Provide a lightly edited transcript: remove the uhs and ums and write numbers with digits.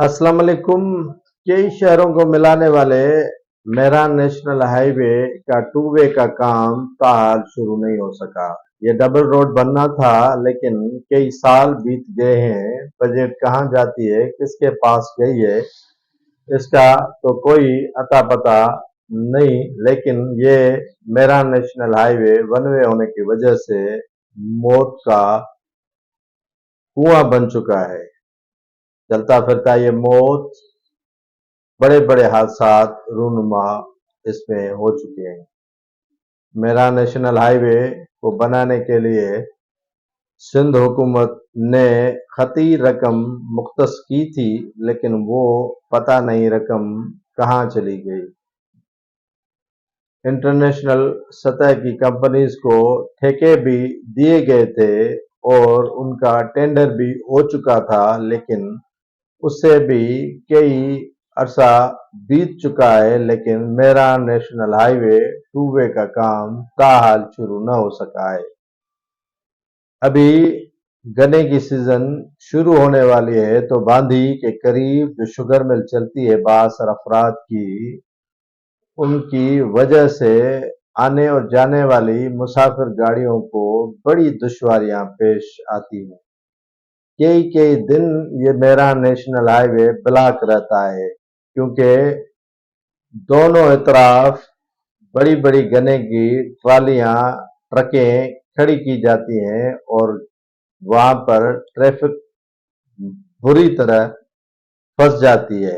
अस्सलाम वालेकुम। कई शहरों को मिलाने वाले मेरान नेशनल हाईवे का टू वे का काम ताहाल शुरू नहीं हो सका। ये डबल रोड बनना था, लेकिन कई साल बीत गए हैं। बजट कहाँ जाती है, किसके पास गई है, इसका तो कोई अता पता नहीं। लेकिन ये Mehran national highway one way होने की वजह से मौत का कुआं बन चुका है। चलता फिरता ये मौत, बड़े बड़े हादसात रूनुमा इसमें हो चुके हैं। मेरा नेशनल हाईवे को बनाने के लिए सिंध हुकूमत ने खती रकम मुख्तस की थी, लेकिन वो पता नहीं रकम कहाँ चली गई। इंटरनेशनल सतह की कंपनीज को ठेके भी दिए गए थे और उनका टेंडर भी हो चुका था, लेकिन उससे भी कई अरसा बीत चुका है, लेकिन Mehran national highway two way का काम ताहाल शुरू न हो सका है। अभी गन्ने की सीजन शुरू होने वाली है, तो बांदी के करीब जो शुगर मिल चलती है बासर अफराद की, उनकी वजह से आने और जाने वाली मुसाफिर गाड़ियों को बड़ी दुश्वारियां पेश आती हैं। कई कई दिन ये मेरान नेशनल हाईवे ब्लॉक रहता है, क्योंकि दोनों तरफ बड़ी बड़ी गन्ने की ट्रालियां, ट्रकें खड़ी की जाती हैं और वहां पर ट्रैफिक बुरी तरह फंस जाती है।